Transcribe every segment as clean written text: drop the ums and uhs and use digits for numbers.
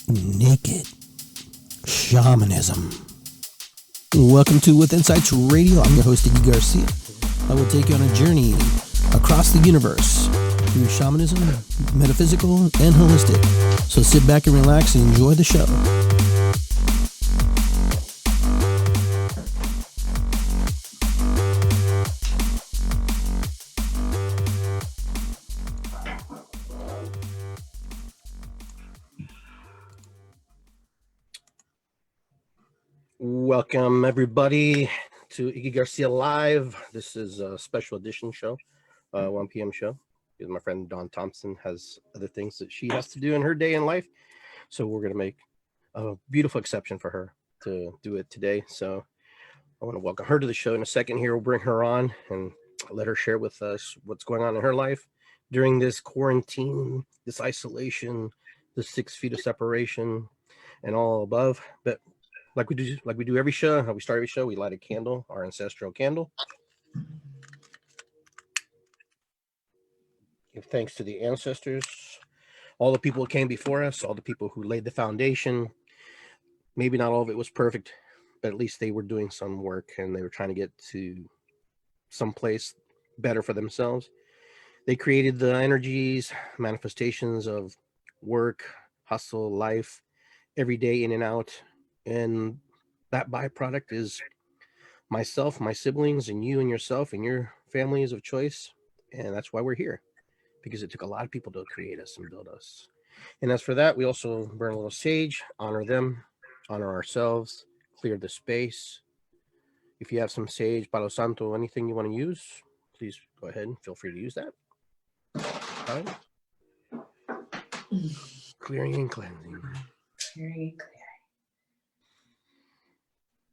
Naked Shamanism. Welcome to With Insights Radio. I'm your host, Iggy Garcia. I will take you on a journey across the universe through shamanism, metaphysical, and holistic. So sit back and relax and enjoy the show. Welcome, everybody, to Iggy Garcia Live. This is a special edition show, 1 p.m. show, because my friend Thompson has other things that she has to do in her day in life. So we're going to make a beautiful exception for her to do it today. So I want to welcome her to the show in a second here. We'll bring her on and let her share with us what's going on in her life during this quarantine, this isolation, the 6 feet of separation, and all above. But like we do every show, how we start every show, we light a candle, our ancestral candle. Give thanks to the ancestors, all the people who came before us, all the people who laid the foundation. Maybe not all of it was perfect, but at least they were doing some work and they were trying to get to some place better for themselves. They created the energies, manifestations of work, hustle, life, every day in and out. And that byproduct is myself, my siblings, and you and yourself and your families of choice. And that's why we're here, because it took a lot of people to create us and build us. And as for that, we also burn a little sage, honor them, honor ourselves, clear the space. If you have some sage, Palo Santo, anything you want to use, please go ahead and feel free to use that. Clearing and cleansing. Clearing and clearing.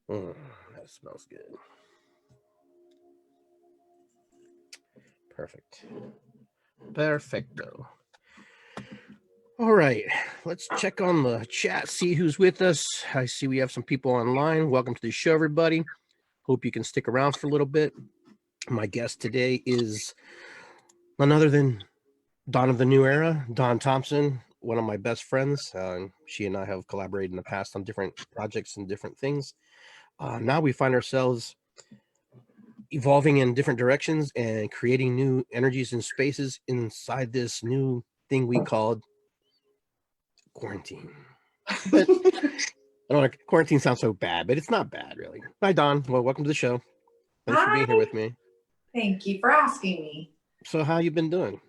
That smells good. Perfecto. All right, let's check on the chat, see who's with us. I see we have some people online. Welcome to the show, everybody. Hope you can stick around for a little bit. My guest today is none other than Dawn of the New Era, Dawn Thompson, one of my best friends. She and I have collaborated in the past on different projects and different things. Now we find ourselves evolving in different directions and creating new energies and spaces inside this new thing we called quarantine. But I don't like quarantine sounds so bad, but it's not bad, really. Hi, Dawn. Well, welcome to the show. Thanks for being here with me. Thank you for asking me. So how you been doing?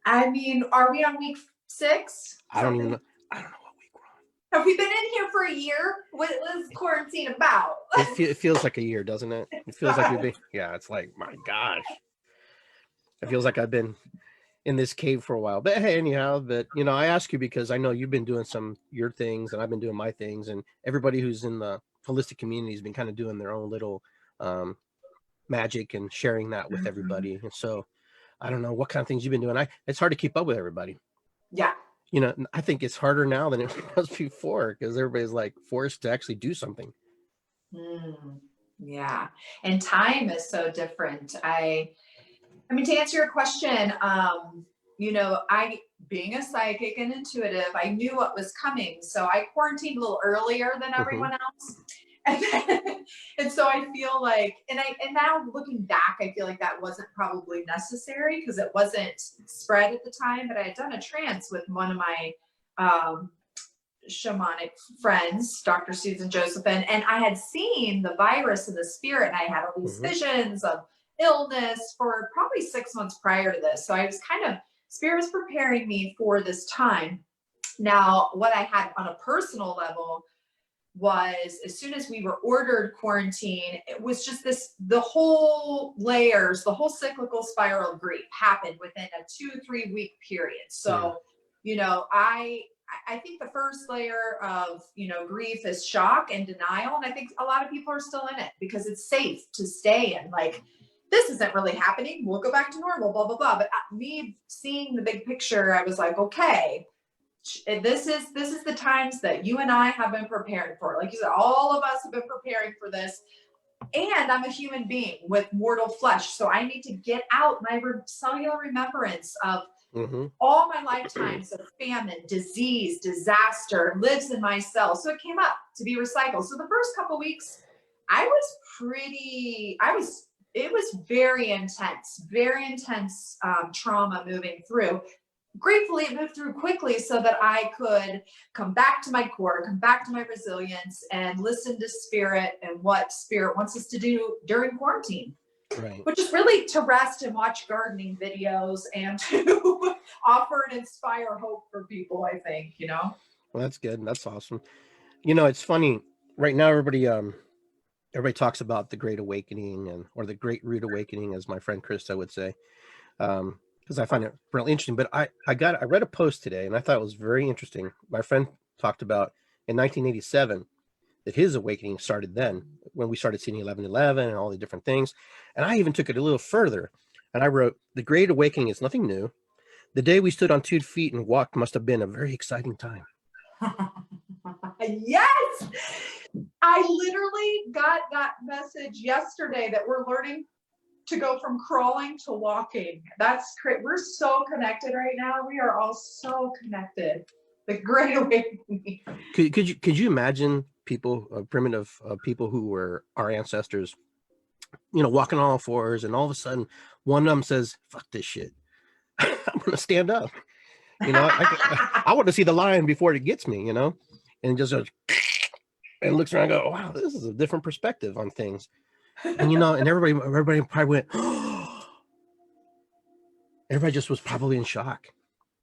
I mean, are we on week 6? I don't know what week we're on. Have we been in here for a year? What was quarantine about? It feels like a year, doesn't it? It feels like we've been, yeah, it's like, my gosh. It feels like I've been in this cave for a while. But hey, anyhow, but you know, I ask you because I know you've been doing your things and I've been doing my things, and everybody who's in the holistic community has been kind of doing their own little magic and sharing that with everybody. And so I don't know what kind of things you've been doing. It's hard to keep up with everybody. Yeah. You know, I think it's harder now than it was before because everybody's like forced to actually do something. Yeah. And time is so different. I mean, to answer your question, you know, being a psychic and intuitive, I knew what was coming. So I quarantined a little earlier than everyone else. And so I feel like, and now looking back, I feel like that wasn't probably necessary because it wasn't spread at the time, but I had done a trance with one of my shamanic friends, Dr. Susan Josephine, and I had seen the virus and the spirit, and I had all these visions of illness for probably 6 months prior to this. So I was spirit was preparing me for this time. Now, what I had on a personal level was, as soon as we were ordered quarantine, it was just the whole layers, the whole cyclical spiral of grief happened within a 2-3 week period. So, you know, I think the first layer of, you know, grief is shock and denial. And I think a lot of people are still in it because it's safe to stay in. Like, this isn't really happening. We'll go back to normal, blah, blah, blah. But me seeing the big picture, I was like, okay, this is the times that you and I have been preparing for. Like you said, all of us have been preparing for this. And I'm a human being with mortal flesh. So I need to get out my cellular remembrance of All my lifetimes of famine, disease, disaster lives in my cell. So it came up to be recycled. So the first couple of weeks, it was very intense trauma moving through. Gratefully, it moved through quickly so that I could come back to my core, come back to my resilience, and listen to spirit and what spirit wants us to do during quarantine. Right. Which is really to rest and watch gardening videos and to offer and inspire hope for people, I think, you know? Well, that's good. That's awesome. You know, it's funny right now, everybody talks about the Great Awakening or the Great Root Awakening, as my friend Krista would say. Because I find it really interesting. But I read a post today and I thought it was very interesting. My friend talked about in 1987 that his awakening started then, when we started seeing 11/11 and all the different things. And I even took it a little further. And I wrote, the Great Awakening is nothing new. The day we stood on 2 feet and walked must have been a very exciting time. Yes! I literally got that message yesterday that we're learning to go from crawling to walking. That's great. We're so connected right now. We are all so connected. The Great Awakening. Could you imagine people, primitive people who were our ancestors, you know, walking on all fours, and all of a sudden one of them says, "Fuck this shit. I'm gonna stand up." You know, I want to see the lion before it gets me, you know, and just goes, and looks around and go, "Wow, this is a different perspective on things." And, you know, and everybody probably went, oh. Everybody just was probably in shock.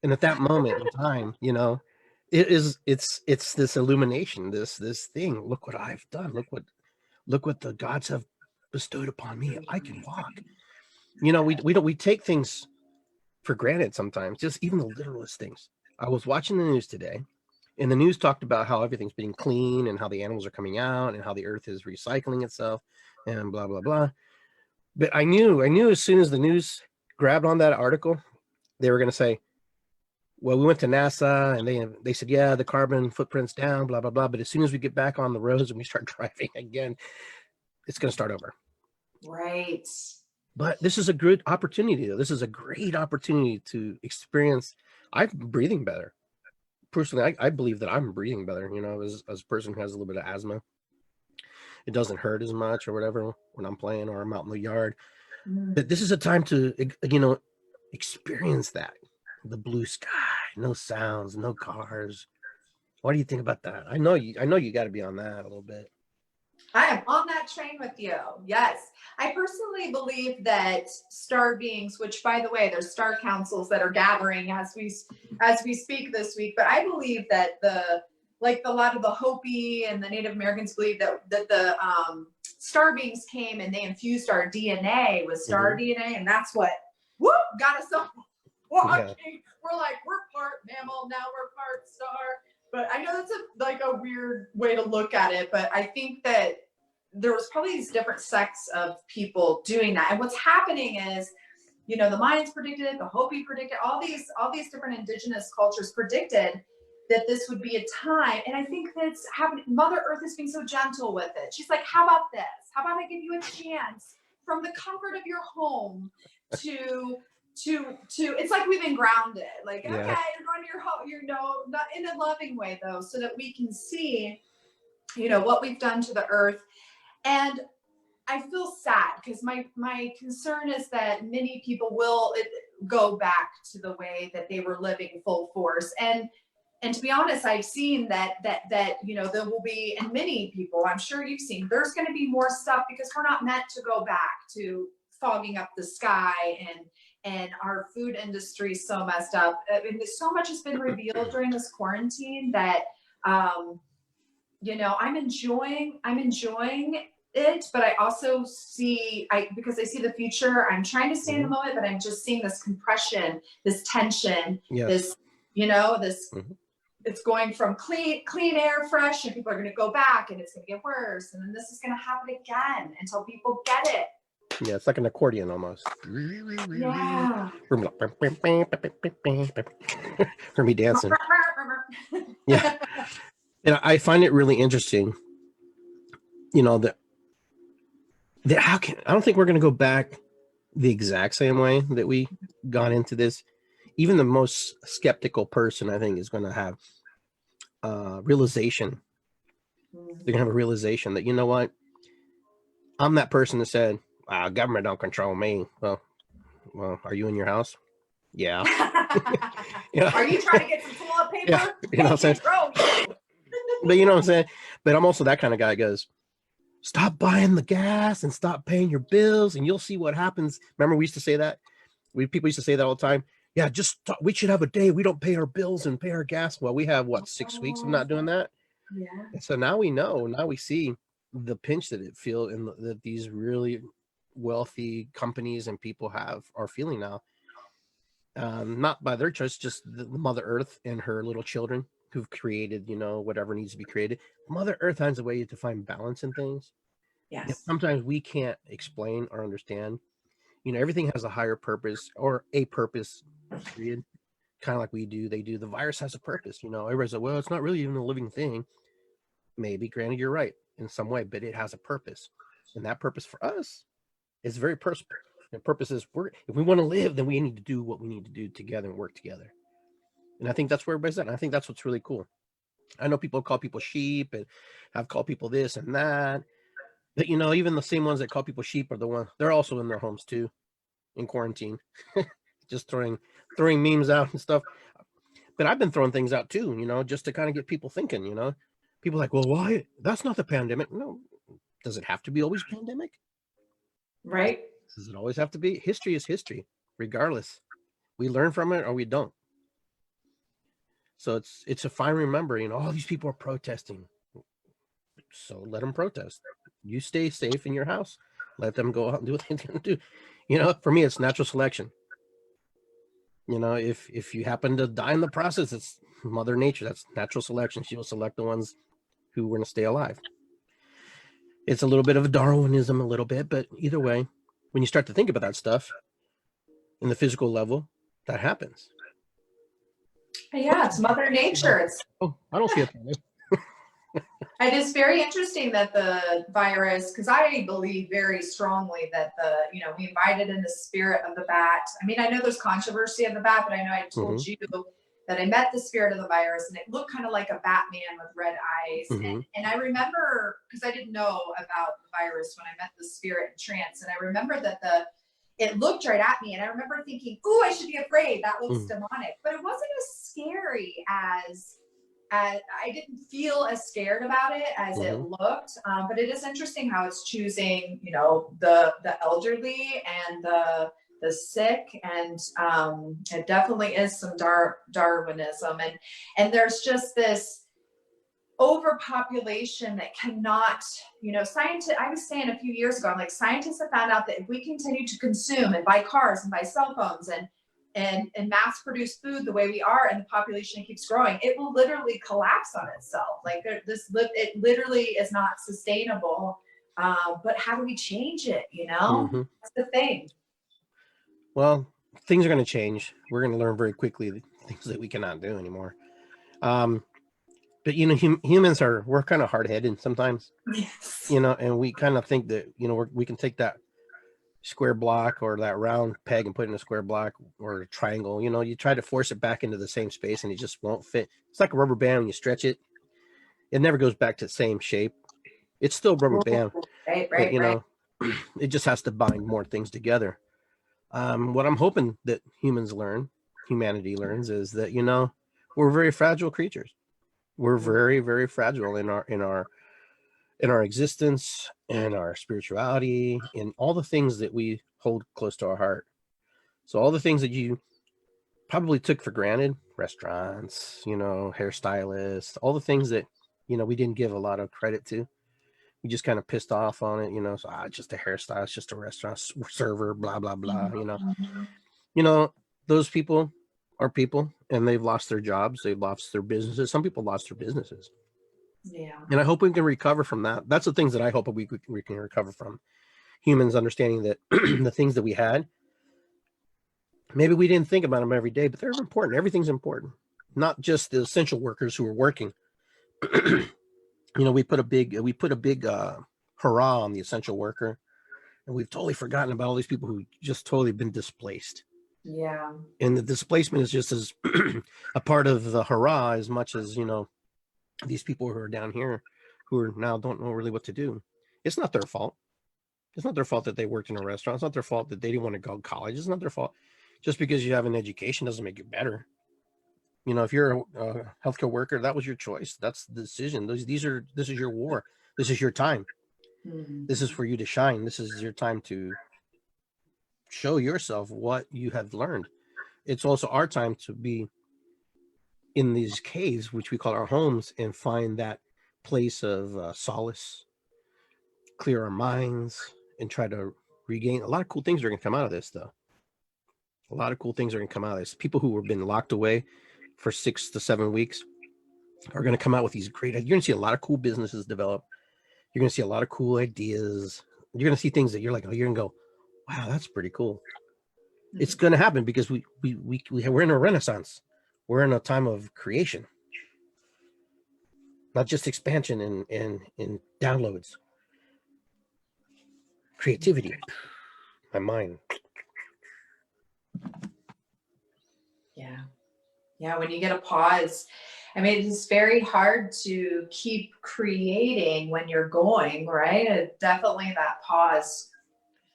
And at that moment in time, you know, it's this illumination, this thing. Look what I've done. Look what the gods have bestowed upon me. I can walk. You know, we take things for granted sometimes, just even the littlest things. I was watching the news today, and the news talked about how everything's being clean and how the animals are coming out and how the earth is recycling itself and blah, blah, blah. But I knew as soon as the news grabbed on that article, they were going to say, well, we went to NASA and they said, yeah, the carbon footprint's down, blah, blah, blah. But as soon as we get back on the roads and we start driving again, it's going to start over. Right. But this is a good opportunity. This is a great opportunity to experience. I'm breathing better. Personally, I believe that I'm breathing better, you know, as a person who has a little bit of asthma. It doesn't hurt as much or whatever when I'm playing or I'm out in the yard. But this is a time to, you know, experience that. The blue sky, no sounds, no cars. What do you think about that? I know you got to be on that a little bit. I am on that train with you. Yes. I personally believe that star beings, which by the way, there's star councils that are gathering as we speak this week, but I believe that a lot of the Hopi and the Native Americans believe that the star beings came and they infused our DNA with star DNA, and that's what got us up walking. Yeah. We're part mammal, now we're part star. But I know that's a weird way to look at it, but I think that there was probably these different sects of people doing that. And what's happening is, you know, the Mayans predicted it, the Hopi predicted, all these different indigenous cultures predicted that this would be a time. And I think that's happening. Mother Earth is being so gentle with it. She's like, how about this? How about I give you a chance from the comfort of your home to it's like we've been grounded. Like, okay, you're going to your home, you know, not in a loving way though, so that we can see, you know, what we've done to the earth. And I feel sad because my concern is that many people will go back to the way that they were living full force. And to be honest, I've seen that you know, there will be, and many people, I'm sure you've seen, there's going to be more stuff because we're not meant to go back to fogging up the sky and our food industry is so messed up. I mean, so much has been revealed during this quarantine that, you know, I'm enjoying it, but I also because I see the future, I'm trying to stay in the moment, but I'm just seeing this compression, this tension, this, you know, this, it's going from clean air, fresh, and people are going to go back and it's going to get worse. And then this is going to happen again until people get it. Yeah, it's like an accordion almost. Yeah. For me dancing. Yeah. And I find it really interesting, you know, that I don't think we're going to go back the exact same way that we got into this, even the most skeptical person, I think, is going to have realization. They're gonna have a realization that, you know what, I'm that person that said, wow, government don't control me. Well, are you in your house? Yeah. Yeah. Are you trying to get some toilet paper? Yeah. You know what I'm saying? But you know what I'm saying? But I'm also that kind of guy that goes, stop buying the gas and stop paying your bills and you'll see what happens. Remember, we used to say that? People used to say that all the time. Yeah, we should have a day we don't pay our bills and pay our gas. Well, we have, what, 6 weeks of not doing that? Yeah. And so now we know, now we see the pinch that it feel and that these really wealthy companies and people are feeling now. Not by their choice, just the Mother Earth and her little children who've created, whatever needs to be created. Mother Earth finds a way to find balance in things. Yes. Sometimes we can't explain or understand. Everything has a higher purpose or a purpose, period. Kind of like we do. They do. The virus has a purpose. Everybody's like, well, it's not really even a living thing. Maybe, granted, you're right in some way, but it has a purpose. And that purpose for us is very personal. The purpose is if we want to live, then we need to do what we need to do together and work together. And I think that's where everybody's at. And I think that's what's really cool. I know people call people sheep and have called people this and that. But, even the same ones that call people sheep are the ones, they're also in their homes too, in quarantine, just throwing memes out and stuff. But I've been throwing things out too, just to kind of get people thinking, People are like, well, why? That's not the pandemic. No. Does it have to be always pandemic? Right. Does it always have to be? History is history, regardless. We learn from it or we don't. So it's a fine remember, all these people are protesting. So let them protest. You stay safe in your house. Let them go out and do what they're going to do. For me, it's natural selection. If you happen to die in the process, it's Mother Nature. That's natural selection. She will select the ones who want to stay alive. It's a little bit of Darwinism, a little bit, but either way, when you start to think about that stuff in the physical level, that happens. Yeah, it's Mother Nature. I don't see it. It is very interesting that the virus, because I believe very strongly that we invited in the spirit of the bat. I mean, I know there's controversy of the bat, but I know I told you that I met the spirit of the virus and it looked kind of like a Batman with red eyes. And I remember, because I didn't know about the virus when I met the spirit in trance. And I remember that it looked right at me. And I remember thinking, ooh, I should be afraid. That looks demonic. But it wasn't as scary as I didn't feel as scared about it as it looked. But it is interesting how it's choosing, the elderly and the sick, and it definitely is some Darwinism, and there's just this overpopulation that cannot, scientists. I was saying a few years ago, I'm like, scientists have found out that if we continue to consume and buy cars and buy cell phones and mass produce food the way we are, and the population keeps growing, it will literally collapse on itself. Like it literally is not sustainable. But how do we change it? That's the thing. Well, things are going to change. We're going to learn very quickly the things that we cannot do anymore. But humans we're kind of hard-headed sometimes. Yes. And we kind of think that we can take that square block or that round peg and put it in a square block or a triangle. You try to force it back into the same space and it just won't fit. It's like a rubber band. When you stretch it, it never goes back to the same shape. It's still rubber band. Right. But, it just has to bind more things together. What I'm hoping that humanity learns, is that we're very fragile creatures. We're very, very fragile in our existence and our spirituality and all the things that we hold close to our heart. So all the things that you probably took for granted, restaurants, hairstylists, all the things that we didn't give a lot of credit to. We just kind of pissed off on it, so it's just a hairstyle, it's just a restaurant server, blah, blah, blah, those people are people, and they've lost their jobs, they've lost their businesses. Some people lost their businesses. Yeah. And I hope we can recover from that. That's the things that I hope we can recover from. Humans understanding that the things that we had, maybe we didn't think about them every day, but they're important. Everything's important, not just the essential workers who are working. We put a big hurrah on the essential worker, and we've totally forgotten about all these people who just totally been displaced. Yeah. And the displacement is just as a part of the hurrah as much as, you know, these people who are down here who are now don't know really what to do. It's not their fault. It's not their fault that they worked in a restaurant. It's not their fault that they didn't want to go to college. It's not their fault. Just because you have an education doesn't make you better. You know, if you're a healthcare worker, that was your choice. That's the decision. This is your war. This is your time. This is for you to shine. This is your time to show yourself what you have learned. It's also our time to be in these caves, which we call our homes, and find that place of solace, clear our minds, and try to regain. A lot of cool things are going to come out of this, though. A lot of cool things are going to come out of this. People who have been locked away for 6 to 7 weeks are going to come out with these great. You're going to see a lot of cool businesses develop. You're going to see a lot of cool ideas. You're going to see things that you're like, oh, you're going to go, wow, that's pretty cool. It's going to happen because we're in a renaissance. We're in a time of creation, not just expansion and downloads. Creativity, my mind. Yeah, when you get a pause, I mean, it's very hard to keep creating when you're going, right? Definitely that pause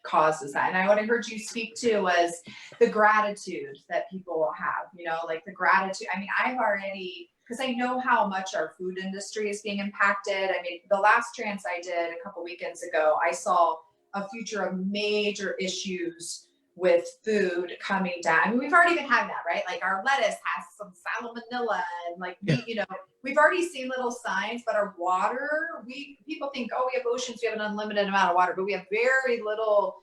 causes that. And what I heard you speak to was the gratitude that people will have, you know, like the gratitude. I mean, I've already, because I know how much our food industry is being impacted. I mean, the last trance I did a couple weekends ago, I saw a future of major issues with food coming down. I mean, we've already been having that, right? Like our lettuce has some salmonella and like, you know, we've already seen little signs, but our water, people think, oh, we have oceans, we have an unlimited amount of water, but we have very little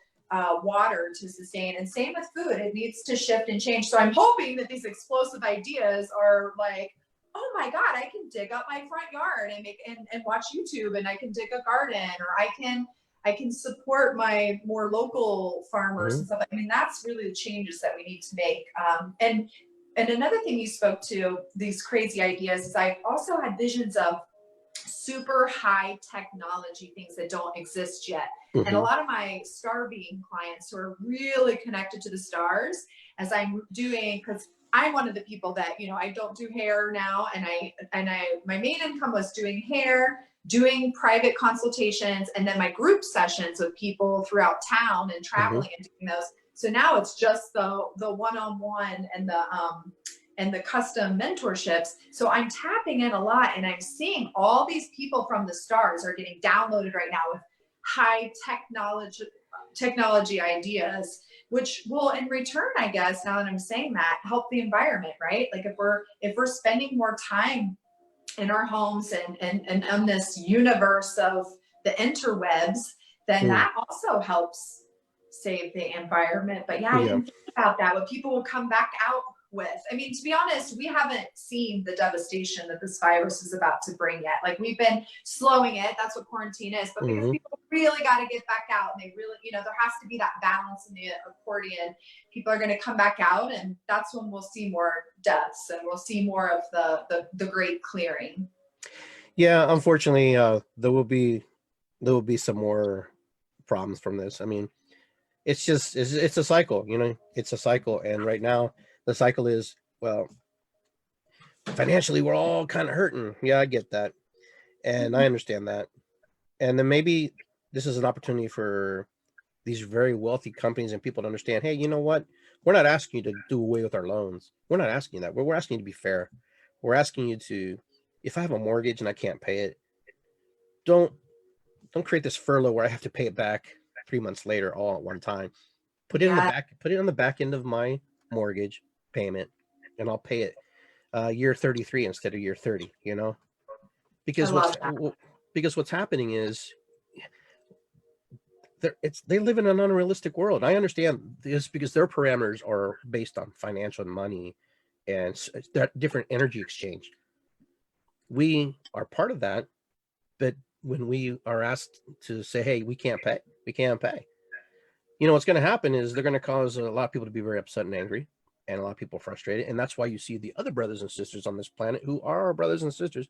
water to sustain. And same with food, it needs to shift and change. So I'm hoping that these explosive ideas are like, oh my God, I can dig up my front yard and make and watch YouTube, and I can dig a garden, or I can support my more local farmers and stuff. I mean, that's really the changes that we need to make. And another thing you spoke to, these crazy ideas, is I've also had visions of super high technology things that don't exist yet. And a lot of my star being clients who are really connected to the stars, as I'm doing, because I'm one of the people that, you know, I don't do hair now, and my main income was doing hair, doing private consultations, and then my group sessions with people throughout town and traveling and doing those. So now it's just the one-on-one and the custom mentorships. So I'm tapping in a lot, and I'm seeing all these people from the stars are getting downloaded right now with high technology ideas, which will in return, I guess, now that I'm saying that, help the environment, right? Like if we're spending more time in our homes and on this universe of the interwebs, then that also helps save the environment. But yeah, I didn't think about that, what people will come back out with. I mean, to be honest, we haven't seen the devastation that this virus is about to bring yet. Like, we've been slowing it. That's what quarantine is. But because people really got to get back out, and they really, you know, there has to be that balance in the accordion. People are going to come back out, and that's when we'll see more deaths, and we'll see more of the great clearing. Yeah, unfortunately, there will be some more problems from this. I mean, it's a cycle, you know, it's a cycle. And right now the cycle is, well, financially, we're all kind of hurting. Yeah, I get that. And I understand that. And then maybe this is an opportunity for these very wealthy companies and people to understand, hey, you know what? We're not asking you to do away with our loans. We're not asking you that. We're asking you to be fair. We're asking you to, if I have a mortgage and I can't pay it, don't create this furlough where I have to pay it back 3 months later all at one time. Put it in the back, put it on the back end of my mortgage payment, and I'll pay it year 33 instead of year 30, you know? Because what's happening is they live in an unrealistic world. I understand this because their parameters are based on financial and money and that different energy exchange. We are part of that, but when we are asked to say, hey, we can't pay, you know, what's going to happen is they're going to cause a lot of people to be very upset and angry, and a lot of people frustrated. And that's why you see the other brothers and sisters on this planet, who are our brothers and sisters,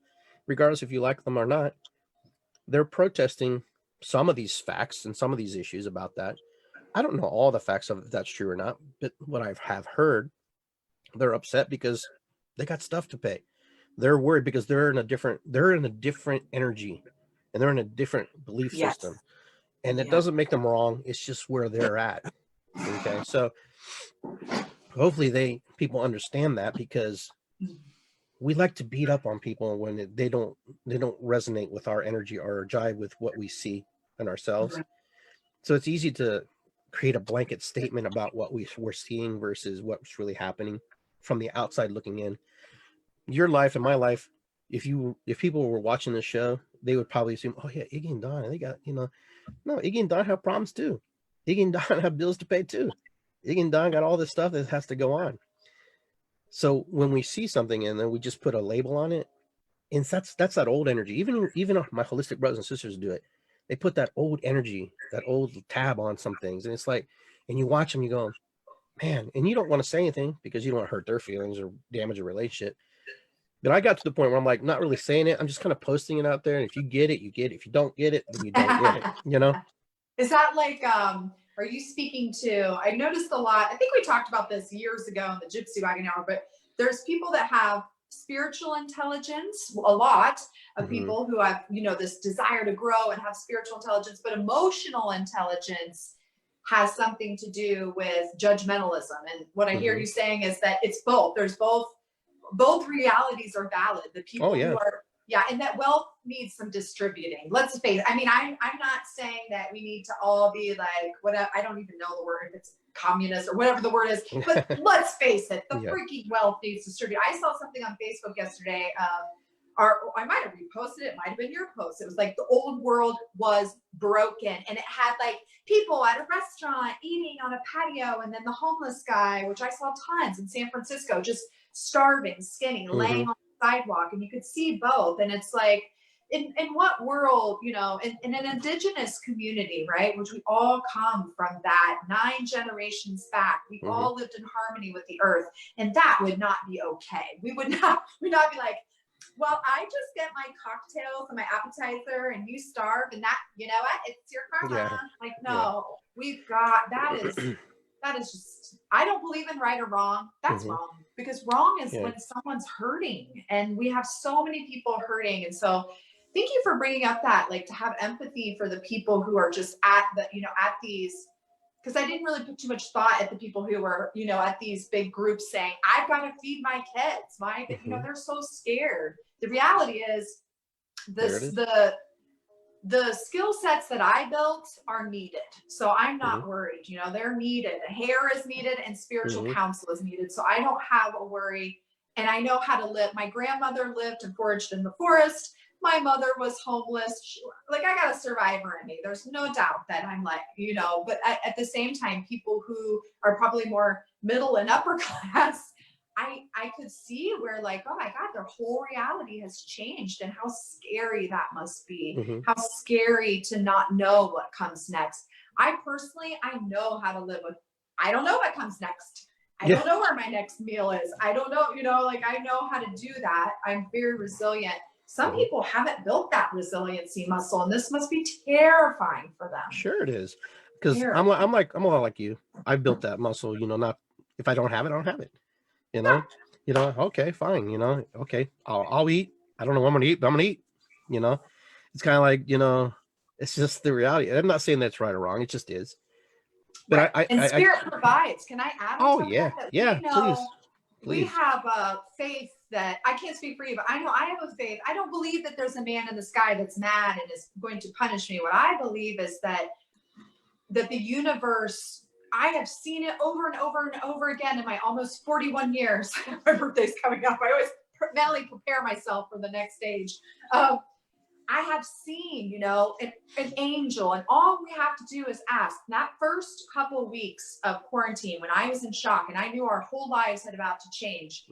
regardless if you like them or not, they're protesting some of these facts and some of these issues about that. I don't know all the facts of if that's true or not, but what I have heard, they're upset because they got stuff to pay. They're worried because they're in a different energy, and they're in a different belief system. Yes. And it Yeah. doesn't make them wrong. It's just where they're at. Okay. So hopefully people understand that, because we like to beat up on people when they don't resonate with our energy or jive with what we see in ourselves. Right. So it's easy to create a blanket statement about what we're seeing versus what's really happening from the outside looking in. Your life and my life, if people were watching this show, they would probably assume, oh yeah, Iggy and Don, they got, no, Iggy and Don have problems too. Iggy and Don have bills to pay too. Iggy and Don got all this stuff that has to go on. So when we see something and then we just put a label on it, and that's that old energy. Even my holistic brothers and sisters do it. They put that old energy, that old tab on some things, and it's like, and you watch them, you go, man, and you don't want to say anything because you don't want to hurt their feelings or damage a relationship. But I got to the point where I'm like, not really saying it. I'm just kind of posting it out there. And if you get it, you get it. If you don't get it, then you don't get it, Is that like, are you speaking to, I noticed a lot, I think we talked about this years ago in the Gypsy Wagon Hour, but there's people that have spiritual intelligence, a lot of people who have, this desire to grow and have spiritual intelligence, but emotional intelligence has something to do with judgmentalism. And what I hear you saying is that it's both. There's both realities are valid. The people who are, and that wealth needs some distributing. Let's face it. I mean, I'm not saying that we need to all be like, whatever, I don't even know the word, if it's communist or whatever the word is, but let's face it, the freaking wealth needs distributed. I saw something on Facebook yesterday, or I might have reposted it, might have been your post. It was like the old world was broken, and it had like people at a restaurant eating on a patio, and then the homeless guy, which I saw tons in San Francisco, just starving, skinny, laying on the sidewalk, and you could see both. And it's like, in what world, in an indigenous community, right, which we all come from that 9 generations back, we all lived in harmony with the earth, and that would not be okay. We would not be like, well, I just get my cocktails and my appetizer and you starve, and that, it's your karma. Like, no, we've got, that is just, I don't believe in right or wrong. That's wrong, because wrong is when someone's hurting, and we have so many people hurting. And so thank you for bringing up that, like, to have empathy for the people who are just at the, at these, because I didn't really put too much thought at the people who were, at these big groups saying, I've got to feed my kids. They're so scared. The reality is the skill sets that I built are needed. So I'm not worried, they're needed. Hair is needed and spiritual counsel is needed. So I don't have a worry, and I know how to live. My grandmother lived and foraged in the forest. My mother was homeless. I got a survivor in me. There's no doubt that I'm like, but at the same time, people who are probably more middle and upper class, I could see where, like, oh my God, their whole reality has changed, and how scary that must be. How scary to not know what comes next. I know how to live with, I don't know what comes next. I don't know where my next meal is. I don't know, I know how to do that. I'm very resilient. Some people haven't built that resiliency muscle, and this must be terrifying for them. Sure it is. Because I'm a lot like you. I've built that muscle, not, if I don't have it, I don't have it. Okay, fine. Okay, I'll eat. I don't know what I'm gonna eat, but I'm gonna eat. It's kind of like, it's just the reality. I'm not saying that's right or wrong. It just is. But right. And spirit provides. Can I add? Oh yeah, please. We have a faith that, I can't speak for you, but I know I have a faith. I don't believe that there's a man in the sky that's mad and is going to punish me. What I believe is that the universe, I have seen it over and over and over again in my almost 41 years. My birthday's coming up. I always mentally prepare myself for the next stage. I have seen, an angel, and all we have to do is ask. That first couple of weeks of quarantine, when I was in shock and I knew our whole lives had about to change,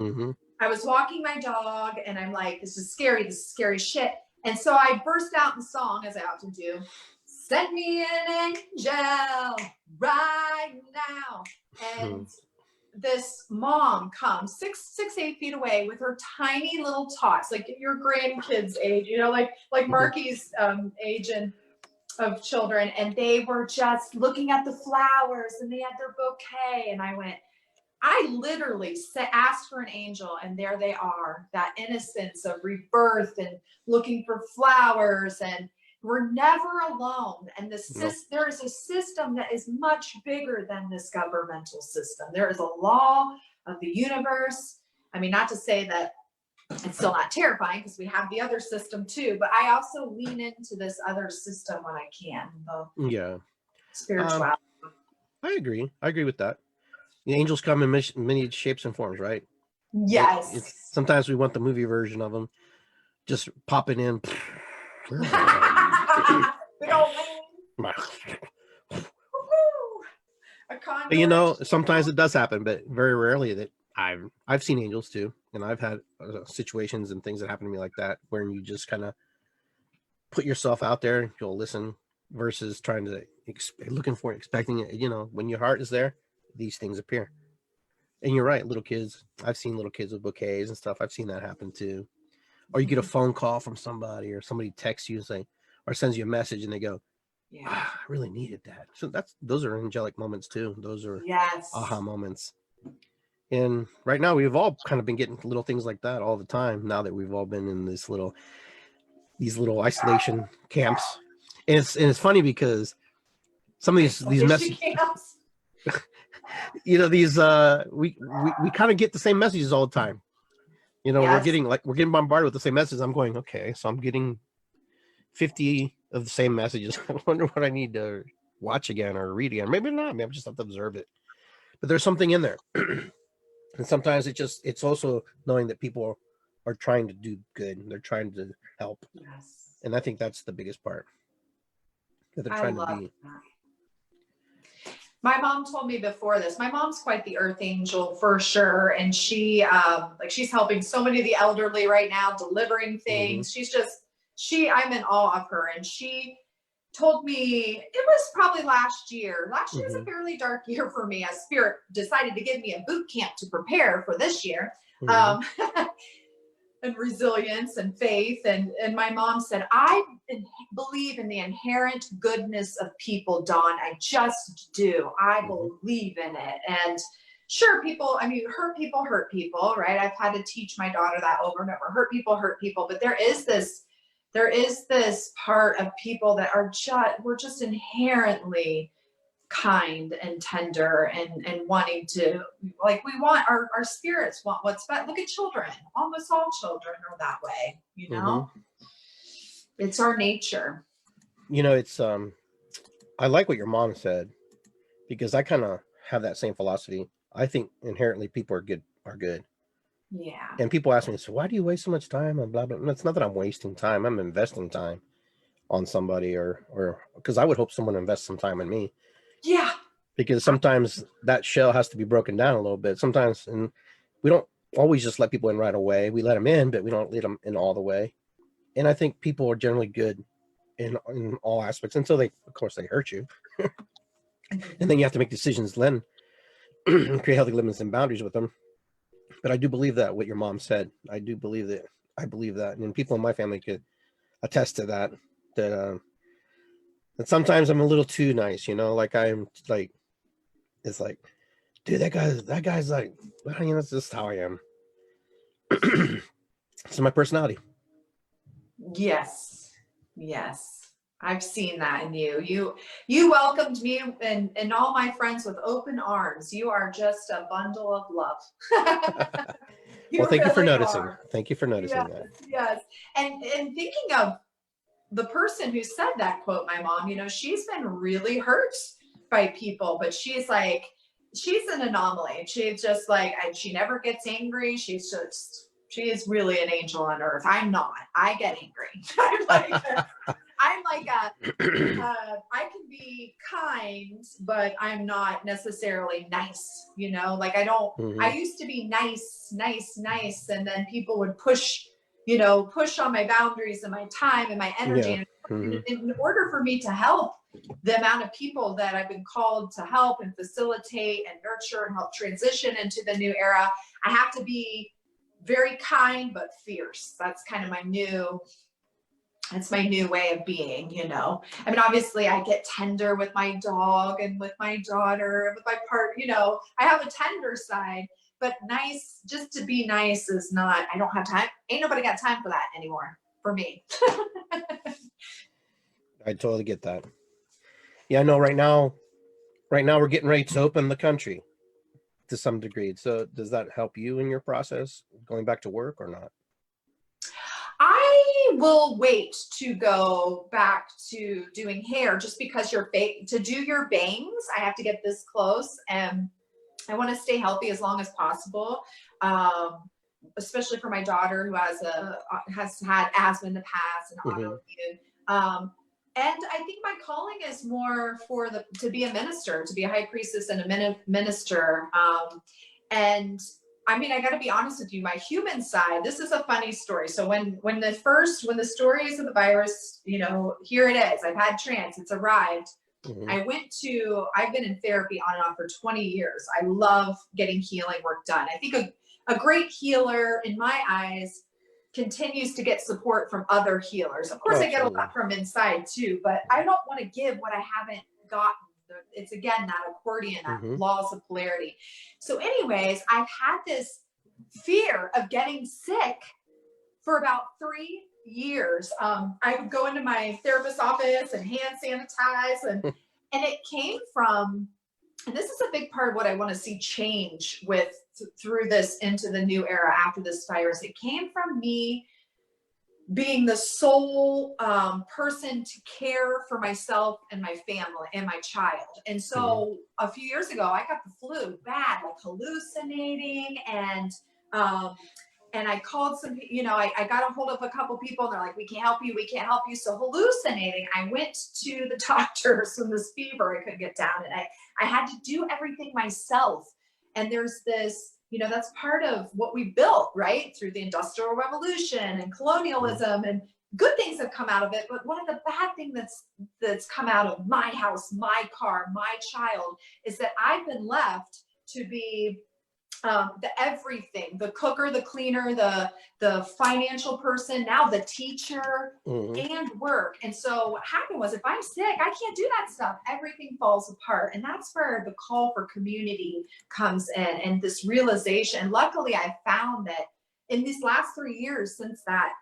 I was walking my dog, and I'm like, this is scary shit. And so I burst out in song, as I often do. Send me an angel right now. And this mom comes 8 feet away with her tiny little tots, like your grandkids' age, like Marky's age. And of children, and they were just looking at the flowers and they had their bouquet. And I literally asked for an angel, and there they are, that innocence of rebirth and looking for flowers, and we're never alone. And there is a system that is much bigger than this governmental system. There is a law of the universe. I mean, not to say that it's still not terrifying, because we have the other system too, but I also lean into this other system when I can. The spirituality. I agree with that. The angels come in many shapes and forms, right? Yes. Sometimes we want the movie version of them just popping in. Big old man. But, you know, sometimes it does happen, but very rarely. That I've seen angels too, and I've had situations and things that happen to me like that, where you just kind of put yourself out there, you'll listen, versus trying to expecting it. You know, when your heart is there, these things appear. And you're right, little kids. I've seen little kids with bouquets and stuff. I've seen that happen too. Or you get a phone call from somebody, or somebody texts you and or sends you a message, and they go, I really needed that. So those are angelic moments too. Those are aha moments. And right now we've all kind of been getting little things like that all the time, now that we've all been in these little isolation camps. And it's funny because some of these messages, you know, we kind of get the same messages all the time. You know, we're getting bombarded with the same messages. I'm going, okay, so I'm getting 50 of the same messages. I wonder what I need to watch again or read again. Maybe not. Maybe I just have to observe it. But there's something in there. And sometimes it's also knowing that people are trying to do good. They're trying to help. Yes. And I think that's the biggest part. That they're trying to be. That. My mom told me before this, my mom's quite the earth angel for sure. And she's helping so many of the elderly right now, delivering things. Mm-hmm. I'm in awe of her. And she told me, it was probably last year. Last year was a fairly dark year for me, as Spirit decided to give me a boot camp to prepare for this year. Mm-hmm. And resilience and faith. And my mom said, I believe in the inherent goodness of people, Dawn. I just do. I believe in it. And sure, hurt people, right? I've had to teach my daughter that over and over. Hurt people. But there is this part of people that we're just inherently kind and tender and wanting to, like, we want our spirits want what's best. Look at children. Almost all children are that way, you know. It's our nature. You know, it's I like what your mom said, because I kind of have that same philosophy. I think inherently people are good. Yeah. And people ask me, so why do you waste so much time on blah blah? It's not that I'm wasting time. I'm investing time on somebody, or because I would hope someone invests some time in me. Yeah. Because sometimes that shell has to be broken down a little bit. Sometimes, and we don't always just let people in right away. We let them in, but we don't let them in all the way. And I think people are generally good in all aspects until they hurt you. And then you have to make decisions then, create healthy limits and boundaries with them. But I do believe that what your mom said. I believe that. And people in my family could attest to that. That sometimes I'm a little too nice, you know, like I'm like, it's like, dude, that guy's like, well, you know, that's just how I am. It's my personality. Yes. I've seen that in you. You welcomed me and all my friends with open arms. You are just a bundle of love. Well, thank you for noticing. Thank you for noticing that. Yes. And thinking of the person who said that quote, my mom, you know, she's been really hurt by people, but she's an anomaly. She's just like, she never gets angry. She is really an angel on earth. I'm not. I get angry. I can be kind, but I'm not necessarily nice, you know, like I used to be nice. And then people would push on my boundaries and my time and my energy. Yeah. And in order for me to help the amount of people that I've been called to help and facilitate and nurture and help transition into the new era, I have to be very kind, but fierce. That's kind of my new It's my new way of being, you know. I mean, obviously I get tender with my dog and with my daughter and with my partner, you know, I have a tender side, but nice, just to be nice is not, I don't have time. Ain't nobody got time for that anymore for me. I totally get that. Yeah, I know right now we're getting ready to open the country to some degree. So does that help you in your process going back to work or not? I will wait to go back to doing hair just because to do your bangs, I have to get this close and I want to stay healthy as long as possible. Especially for my daughter who has had asthma in the past and autoimmune. And I think my calling is more to be a minister, to be a high priestess and a minister. And I mean, I got to be honest with you, my human side, this is a funny story. So when the stories of the virus, you know, here it is, I've had trance, it's arrived. I've been in therapy on and off for 20 years. I love getting healing work done. I think a great healer in my eyes continues to get support from other healers. Of course, I get a lot from inside too, but I don't want to give what I haven't gotten. It's again, that accordion, that laws of polarity. So anyways, I've had this fear of getting sick for about 3 years. I would go into my therapist's office and hand sanitize and it came from, and this is a big part of what I want to see change through this into the new era after this virus. It came from me being the sole person to care for myself and my family and my child. And so a few years ago, I got the flu bad, like hallucinating and I called some, you know, I got a hold of a couple people and they're like, we can't help you. We can't help you. So hallucinating, I went to the doctors from this fever I couldn't get down. And I had to do everything myself. And there's this, you know, that's part of what we built, right? Through the Industrial Revolution and colonialism and good things have come out of it. But one of the bad things that's come out of my house, my car, my child is that I've been left to be the everything, the cooker, the cleaner, the financial person, now the teacher and work. And so what happened was if I'm sick, I can't do that stuff. Everything falls apart. And that's where the call for community comes in and this realization. And luckily I found that in these last 3 years since that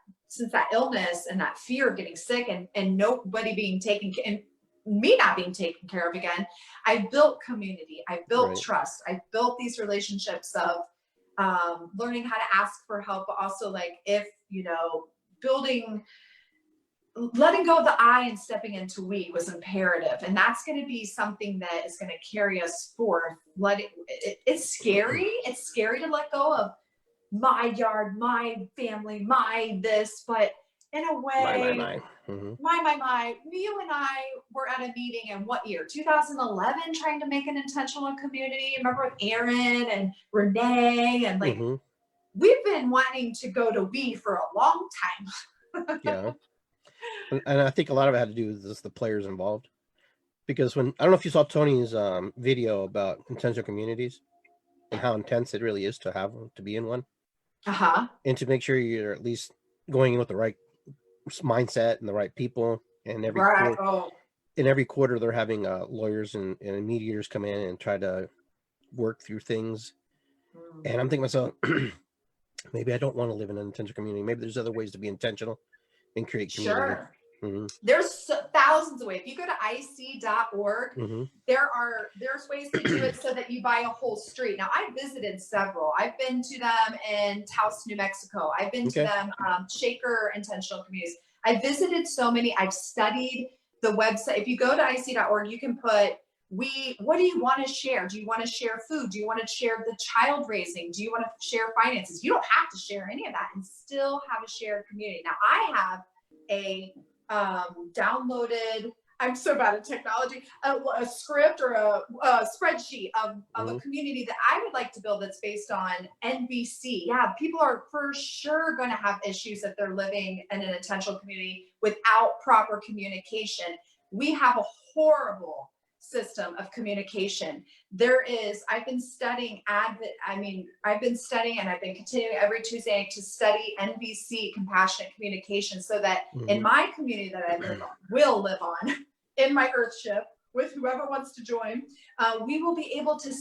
illness and that fear of getting sick and nobody being taken and me not being taken care of again, I built community, I built trust, I built these relationships of learning how to ask for help, but also like if, you know, letting go of the I and stepping into we was imperative. And that's going to be something that is going to carry us forth. It's scary. It's scary to let go of my yard, my family, my this, but in a way, you and I were at a meeting in what year? 2011, trying to make an intentional community. Remember with Aaron and Renee and like, we've been wanting to go to we for a long time. Yeah. And I think a lot of it had to do with just the players involved. Because I don't know if you saw Tony's video about intentional communities and how intense it really is to be in one. And to make sure you're at least going in with the right mindset and the right people. And every quarter they're having lawyers and mediators come in and try to work through things. And I'm thinking to myself, maybe I don't want to live in an intentional community. Maybe there's other ways to be intentional and create community. There's thousands of ways. If you go to ic.org, there's ways to do it so that you buy a whole street. Now I visited several. I've been to them in Taos, New Mexico. I've been to them Shaker intentional communities. I visited so many. I've studied the website. If you go to ic.org, you can put what do you want to share? Do you want to share food? Do you want to share the child raising? Do you want to share finances? You don't have to share any of that and still have a shared community. Now I have a downloaded, I'm so bad at technology, a script or a spreadsheet of a community that I would like to build that's based on NVC. Yeah, people are for sure going to have issues if they're living in an intentional community without proper communication. We have a horrible system of communication. There is, I've been studying and I've been continuing every Tuesday to study NVC, compassionate communication, so that in my community that I will live on in my earth ship with whoever wants to join, we will be able to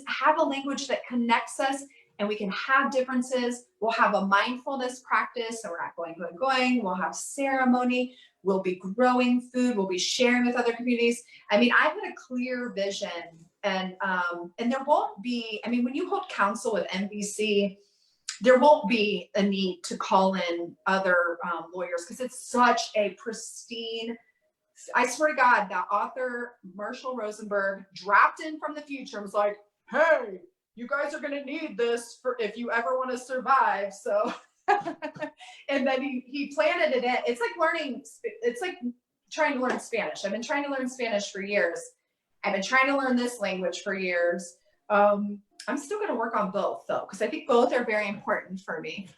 have a language that connects us, and we can have differences. We'll have a mindfulness practice, so we're not going. We'll have ceremony. We'll be growing food. We'll be sharing with other communities. I mean, I've had a clear vision, and there won't be, I mean, when you hold council with NBC, there won't be a need to call in other lawyers, because it's such a pristine, I swear to God, that author Marshall Rosenberg dropped in from the future and was like, hey, you guys are going to need this for if you ever want to survive. So, and then he planted it in. It's like learning, it's like trying to learn Spanish. I've been trying to learn Spanish for years. I've been trying to learn this language for years. I'm still going to work on both, though, because I think both are very important for me.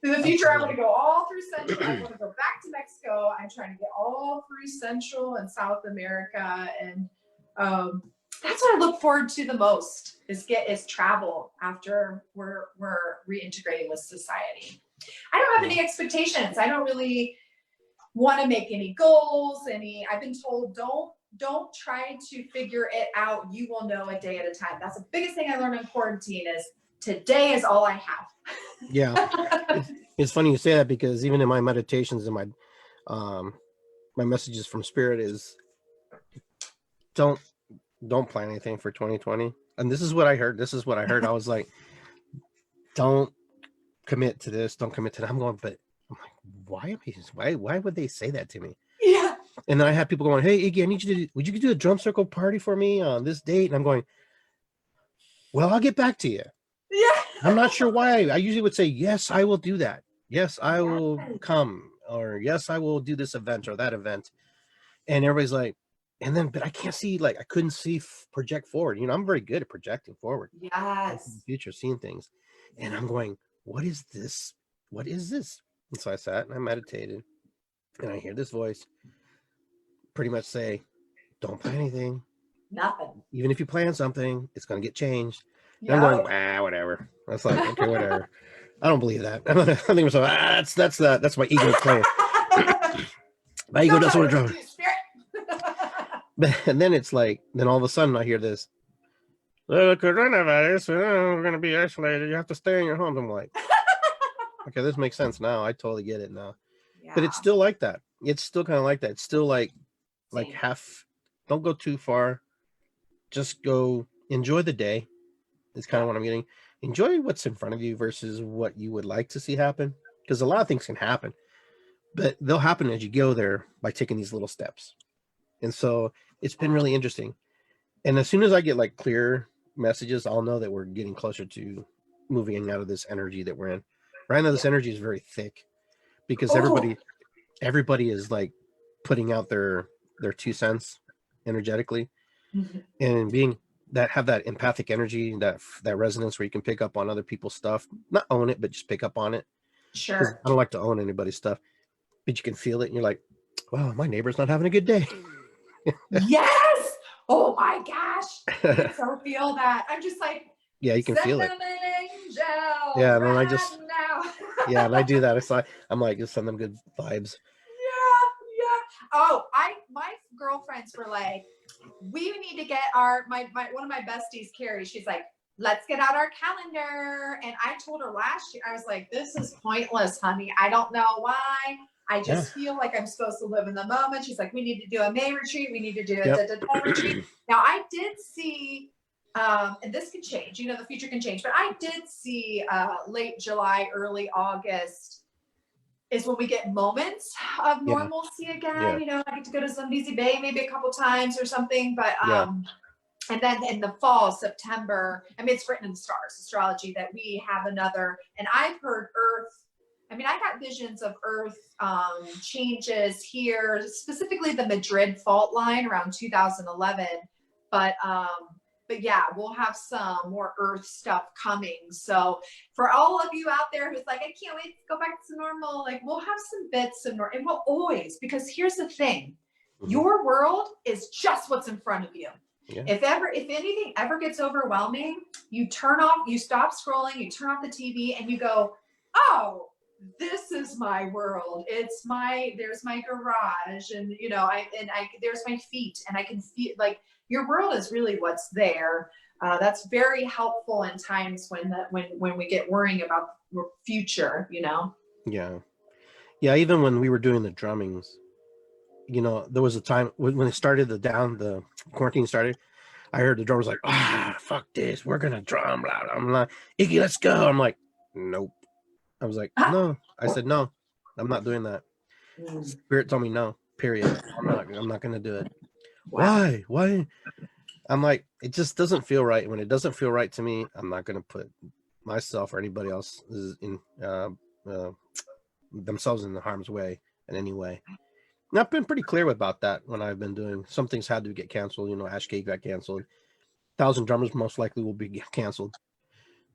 In the future, I want to go all through Central. I want to go back to Mexico. I'm trying to get all through Central and South America, and that's what I look forward to the most is travel after we're reintegrating with society. I don't have any expectations. I don't really want to make any goals. I've been told don't try to figure it out. You will know a day at a time. That's the biggest thing I learned in quarantine is today is all I have. Yeah. It's funny you say that, because even in my meditations and my messages from spirit is don't plan anything for 2020. And this is what I heard. I was like, don't commit to this. Don't commit to that. I'm like, why would they say that to me? Yeah. And then I had people going, hey, Iggy, I need you to, would you do a drum circle party for me on this date? And I'm going, well, I'll get back to you. Yeah. I'm not sure why. I usually would say, yes, I will do that. Yes, I will come, or yes, I will do this event or that event. And everybody's like, but I can't see, like, I couldn't see project forward. You know, I'm very good at projecting forward. Yes. In the future, seeing things. And I'm going, what is this? What is this? And so I sat and I meditated, and I hear this voice pretty much say, don't plan anything. Nothing. Even if you plan something, it's going to get changed. And Yep. I'm going, whatever. That's like, okay, whatever. I don't believe that. I think so. That's my ego playing. My ego doesn't want to draw. And then it's like, then all of a sudden I hear this, coronavirus, we're going to be isolated. You have to stay in your home. I'm like, okay, this makes sense now. I totally get it now. Yeah. But it's still like that. It's still kind of like that. It's still like half, don't go too far. Just go enjoy the day. It's kind of what I'm getting. Enjoy what's in front of you versus what you would like to see happen. Because a lot of things can happen, but they'll happen as you go there by taking these little steps. And so it's been really interesting. And as soon as I get like clear messages, I'll know that we're getting closer to moving out of this energy that we're in. Right now, this energy is very thick because everybody is like putting out their 2 cents energetically, and being that have that empathic energy, that resonance where you can pick up on other people's stuff, not own it, but just pick up on it. Sure. I don't like to own anybody's stuff, but you can feel it and you're like, wow, my neighbor's not having a good day. Yes. Oh my gosh. I can so feel that. I'm just like, yeah, you can feel it. Angel, yeah, and then I just yeah, and I do that. I'm like, just send them good vibes. Yeah. Oh, my girlfriends were like, we need to get my one of my besties, Carrie, she's like, let's get out our calendar. And I told her last year, I was like, this is pointless, honey. I don't know why. I just feel like I'm supposed to live in the moment. She's like, we need to do a May retreat. We need to do a retreat. Now I did see, and this can change, you know, the future can change, but I did see late July, early August is when we get moments of normalcy again. Yeah. You know, I get to go to Zambezi Bay maybe a couple times or something, but and then in the fall, September, I mean, it's written in the stars, astrology, that we have another, and I've heard Earth, I mean, I got visions of Earth changes here, specifically the Madrid fault line around 2011, but yeah, we'll have some more Earth stuff coming. So for all of you out there who's like, I can't wait to go back to normal, like we'll have some bits of normal, and we'll always, because here's the thing, Your world is just what's in front of you. Yeah. If anything ever gets overwhelming, you stop scrolling, you turn off the TV, and you go, oh, this is my world. There's my garage, and there's my feet, and I can feel like your world is really what's there. That's very helpful in times when we get worrying about the future, Yeah. Yeah. Even when we were doing the drummings, there was a time when it started, the quarantine started, I heard the drummers like, fuck this, we're gonna drum, blah, blah. I'm like, Iggy, let's go. I'm like, nope. I was like, no. I said, no, I'm not doing that. Spirit told me no, period. I'm not gonna do it. Wow. Why? I'm like, it just doesn't feel right. When it doesn't feel right to me, I'm not gonna put myself or anybody else in themselves in the harm's way in any way. And I've been pretty clear about that when I've been doing. Some things had to get canceled. Ash Cake got canceled. 1,000 Drummers most likely will be canceled.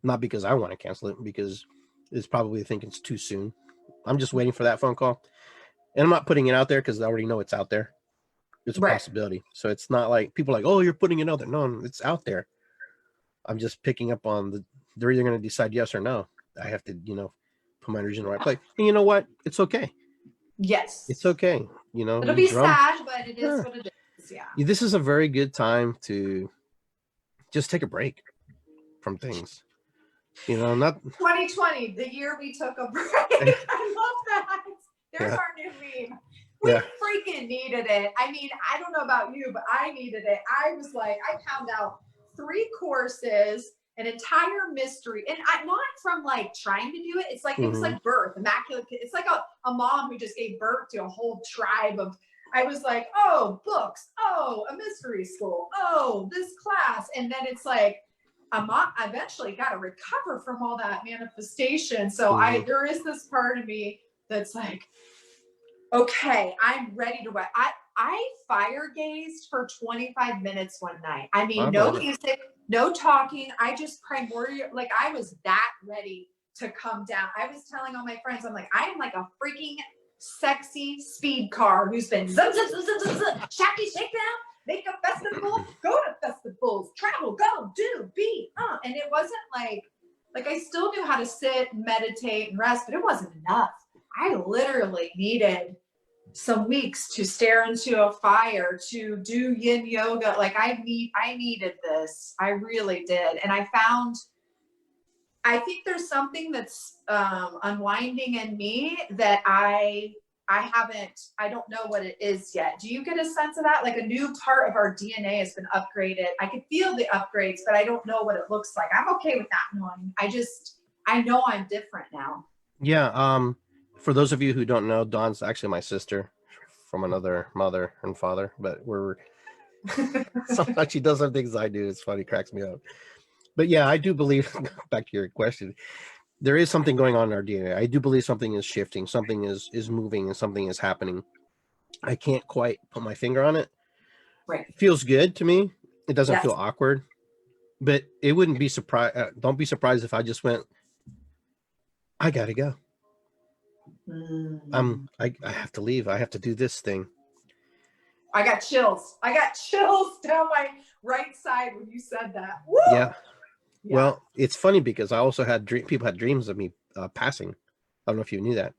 Not because I want to cancel it, because it's probably thinking it's too soon. I'm just waiting for that phone call. And I'm not putting it out there because I already know it's out there. It's a possibility. So it's not like people are like, oh, you're putting it out there. No, it's out there. I'm just picking up on they're either going to decide yes or no. I have to, put my energy in the right place. And you know what? It's okay. Yes. It's okay. It'll be sad, but it is what it is. Yeah. This is a very good time to just take a break from things. Not 2020, the year we took a break. I love that. There's our new meme. We freaking needed it. I mean, I don't know about you, but I needed it. I was like, I found out 3 courses, an entire mystery, and not from like trying to do it. It's like it was like birth, immaculate. It's like a mom who just gave birth to a whole tribe of. I was like, oh, books, oh, a mystery school, oh, this class, and then it's like. I eventually got to recover from all that manifestation. So there is this part of me that's like, okay, I'm ready to. I fire gazed for 25 minutes one night. I mean, no music, no talking. I just primordial, like I was that ready to come down. I was telling all my friends, I'm like, I am like a freaking sexy speed car who's been shacky shakedown. Make a festival, go to festivals, travel, go, do, be, and it wasn't like I still knew how to sit, meditate, and rest, but it wasn't enough. I literally needed some weeks to stare into a fire, to do yin yoga. Like I needed this. I really did, and I think there's something that's unwinding in me that I don't know what it is yet. Do you get a sense of that? Like a new part of our DNA has been upgraded. I can feel the upgrades, but I don't know what it looks like. I'm okay with that knowing. I know I'm different now. Yeah. For those of you who don't know, Dawn's actually my sister from another mother and father, but sometimes she does some things I do. It's funny, cracks me up. But yeah, I do believe, back to your question, there is something going on in our DNA. I do believe something is shifting, something is moving, and something is happening. I can't quite put my finger on it. Right. It feels good to me. It doesn't feel awkward, but it wouldn't be surprised. Don't be surprised if I just went, I gotta go. I have to leave. I have to do this thing. I got chills. Down my right side when you said that. Woo! Yeah. Well, it's funny because I also had people had dreams of me passing. I don't know if you knew that.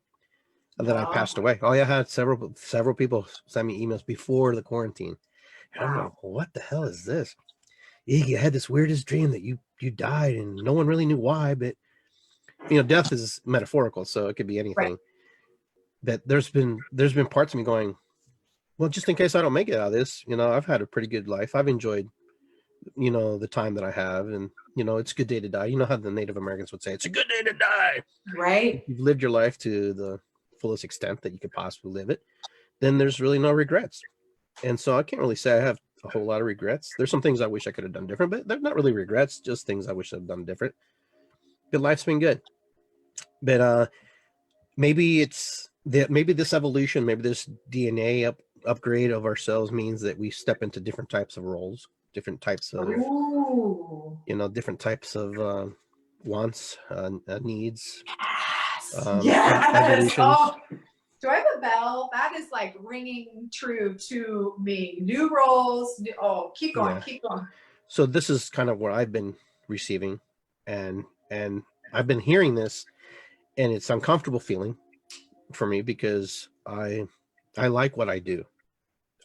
And then I passed away. Oh, yeah, I had several people send me emails before the quarantine. And I'm like, well, what the hell is this? Iggy, I had this weirdest dream that you died and no one really knew why, but death is metaphorical, so it could be anything. Right. But there's been parts of me going, well, just in case I don't make it out of this, I've had a pretty good life. I've enjoyed, the time that I have, and it's a good day to die. You know how the Native Americans would say, it's a good day to die. Right. If you've lived your life to the fullest extent that you could possibly live it, then there's really no regrets. And so I can't really say I have a whole lot of regrets. There's some things I wish I could have done different, but they're not really regrets, just things I wish I'd done different. But life's been good. But maybe this evolution, maybe this DNA upgrade of ourselves means that we step into different types of roles, different types of different types of wants, needs, yes. evolutions. Do I have a bell? That is like ringing true to me. New roles. Oh, keep going. Yeah. Keep going. So this is kind of what I've been receiving, and I've been hearing this, and it's uncomfortable feeling for me because I like what I do.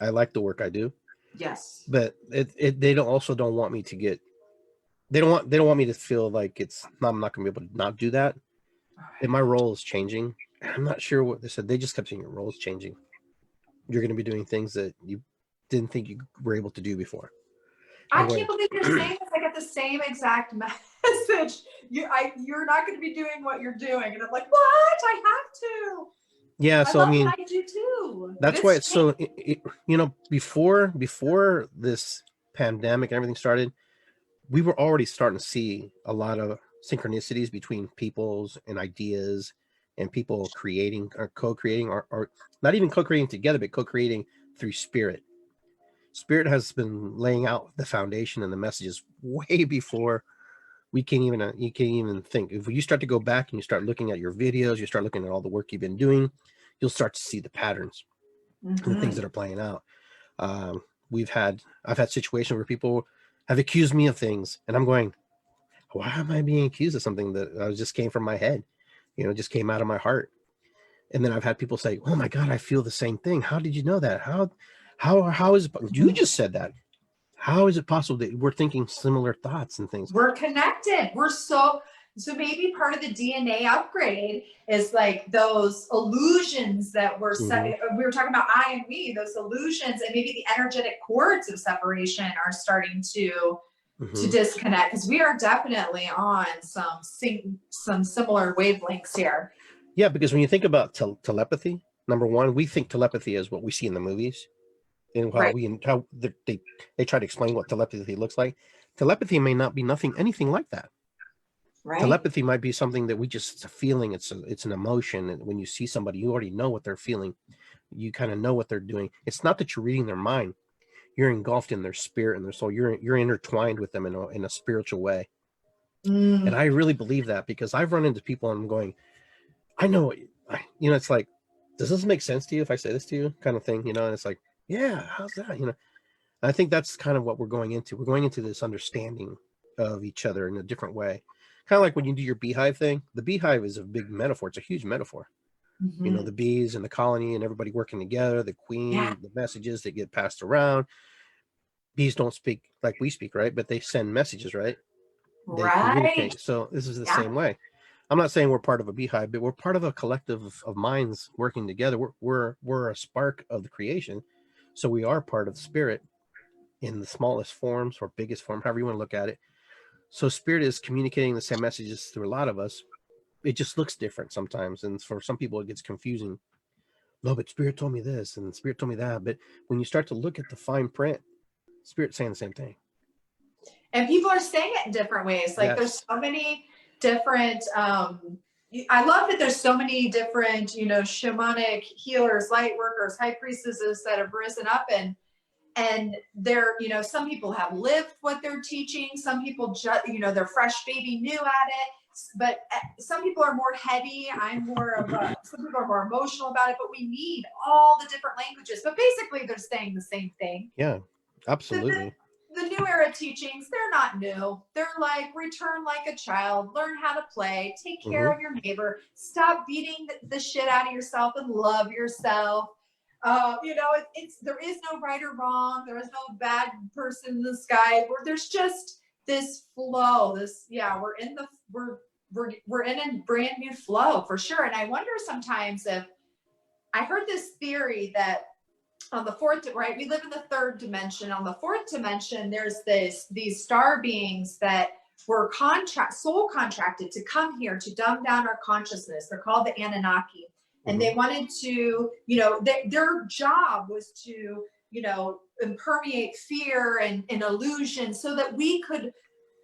I like the work I do, Yes. but they don't want me to get, they don't want me to feel like I'm not going to be able to not do that. And my role is changing. I'm not sure what they said. They just kept saying your role is changing. You're going to be doing things that you didn't think you were able to do before. I can't believe you're saying this. I get the same exact message. You're not going to be doing what you're doing. And I'm like, what? I have to. Yeah. So, I mean, what I do too. that's why it's so, before this pandemic and everything started, we were already starting to see a lot of synchronicities between peoples and ideas and people creating or co-creating or not even co-creating together, but co-creating through spirit. Spirit has been laying out the foundation and the messages way before you can't even think. If you start to go back and you start looking at your videos, you start looking at all the work you've been doing, you'll start to see the patterns and the things that are playing out. I've had situations where people have accused me of things, and I'm going, why am I being accused of something that just came from my head, just came out of my heart? And then I've had people say, oh my God, I feel the same thing. How did you know that? How is it? You just said that. How is it possible that we're thinking similar thoughts and things? We're connected. So maybe part of the DNA upgrade is like those illusions that were we were talking about I and we, those illusions, and maybe the energetic cords of separation are starting to disconnect, because we are definitely on some similar wavelengths here. Yeah, because when you think about telepathy, number one, we think telepathy is what we see in the movies. And how they try to explain what telepathy looks like. Telepathy may not be anything like that. Right. Telepathy might be something that it's a feeling, it's an emotion. And when you see somebody, you already know what they're feeling. You kind of know what they're doing. It's not that you're reading their mind. You're engulfed in their spirit and their soul. You're intertwined with them in a spiritual way. And I really believe that, because I've run into people and I'm going, I know, it's like, does this make sense to you if I say this to you, kind of thing, and it's like, yeah, how's that? I think that's kind of what we're going into. We're going into this understanding of each other in a different way. Kind of like when you do your beehive thing. The beehive is a big metaphor. It's a huge metaphor. The bees and the colony and everybody working together, the queen, the messages that get passed around. Bees don't speak like we speak, right? But they send messages, right? They communicate. So this is the same way. I'm not saying we're part of a beehive, but we're part of a collective of minds working together. We're a spark of the creation. So we are part of the spirit in the smallest forms or biggest form, however you want to look at it. So spirit is communicating the same messages through a lot of us. It just looks different sometimes. And for some people, it gets confusing. No, but spirit told me this and spirit told me that. But when you start to look at the fine print, spirit's saying the same thing. And people are saying it in different ways. Like there's so many different, I love that there's so many different, shamanic healers, light workers, high priestesses that have risen up, and they're, some people have lived what they're teaching. Some people just, they're fresh baby new at it, but some people are more heady. I'm more of some people are more emotional about it, but we need all the different languages. But basically they're saying the same thing. Yeah, absolutely. The new era teachings, they're not new. They're like, return like a child, learn how to play, take care of your neighbor, stop beating the shit out of yourself and love yourself. There is no right or wrong. There is no bad person in the sky. There's just this flow. We're in a brand new flow for sure. And I wonder sometimes if I heard this theory that on the fourth, right? We live in the third dimension. On the fourth dimension, there's these star beings that were soul contracted to come here to dumb down our consciousness. They're called the Anunnaki. And they wanted to, their job was to, impermeate fear and illusion so that we could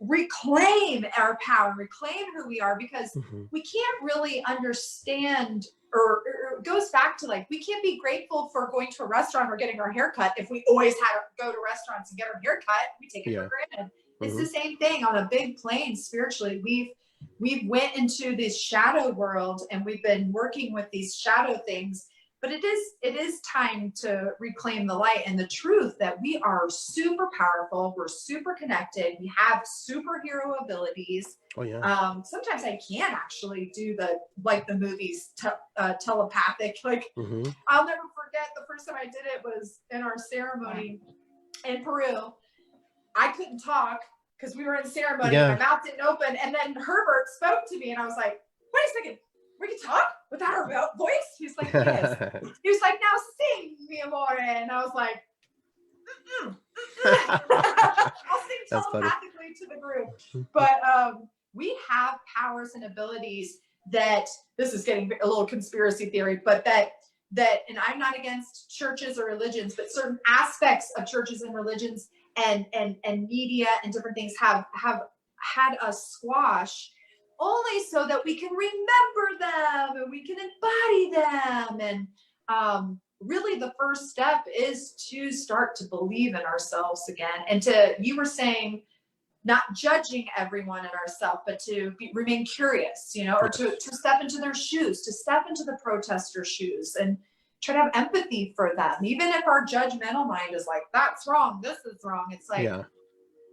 reclaim our power, reclaim who we are, because we can't really understand, or it goes back to like, we can't be grateful for going to a restaurant or getting our hair cut if we always had to go to restaurants and get our hair cut. We take it for granted. It's the same thing on a big plane spiritually. We've went into this shadow world, and we've been working with these shadow things But it is time to reclaim the light and the truth that we are super powerful. We're super connected. We have superhero abilities. Oh yeah. Sometimes I can actually do the movies telepathic. Like I'll never forget the first time I did it was in our ceremony in Peru. I couldn't talk because we were in ceremony. My mouth didn't open, and then Herbert spoke to me, and I was like, "Wait a second, we can talk without our voice?" He's like, "Yes." He was like, "Now sing, mi amore," and I was like, I'll sing telepathically to the group. But we have powers and abilities that, this is getting a little conspiracy theory, but that, and I'm not against churches or religions, but certain aspects of churches and religions and media and different things have had us squash only so that we can remember them and we can embody them. And really the first step is to start to believe in ourselves again, and you were saying, not judging everyone and ourselves, but to remain curious, or to step into their shoes, to step into the protester shoes and try to have empathy for them. Even if our judgmental mind is like, that's wrong, this is wrong. It's like,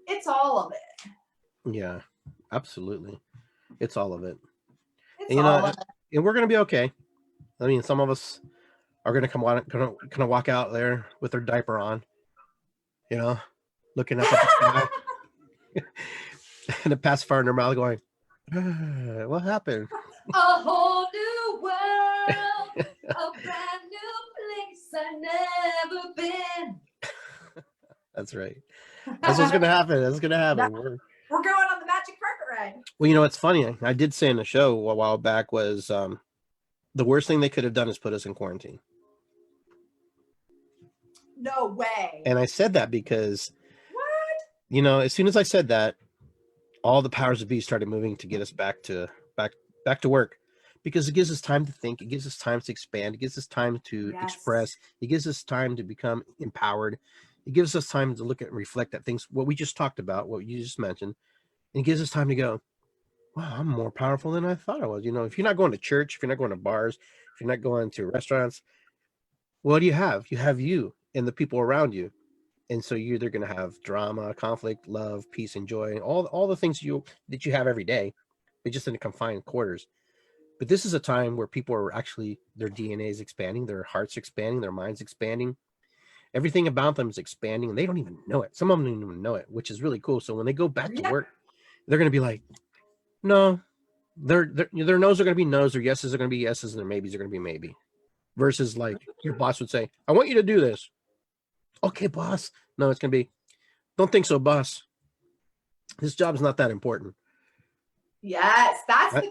it's all of it. Yeah, absolutely. It's all of it. It's all of it. And we're going to be okay. I mean, some of us are going to walk out there with their diaper on, looking up at the sky. And a pacifier in their mouth going, what happened? A whole new world, a brand new place I've never been. That's right. That's what's going to happen. That's going to happen. We're going on the magic carpet ride. Well, it's funny. I did say in the show a while back was the worst thing they could have done is put us in quarantine. No way. And I said that because, as soon as I said that, all the powers of be started moving to get us back to work, because it gives us time to think. It gives us time to expand. It gives us time to express. It gives us time to become empowered. It gives us time to look at and reflect at things, what we just talked about, what you just mentioned. And it gives us time to go, wow, I'm more powerful than I thought I was. If you're not going to church, if you're not going to bars, if you're not going to restaurants, what do you have? You have you and the people around you. And so you're either going to have drama, conflict, love, peace, and joy, all the things that you have every day, but just in confined quarters. But this is a time where people are actually, their DNA is expanding, their hearts expanding, their minds expanding. Everything about them is expanding, and they don't even know it. Some of them don't even know it, which is really cool. So when they go back to work, they're going to be like, no, their no's are going to be no's, their yeses are going to be yeses, and their maybes are going to be maybe. Versus like your boss would say, I want you to do this. Okay, boss. No, it's going to be, don't think so, boss. This job is not that important. Yes, that's the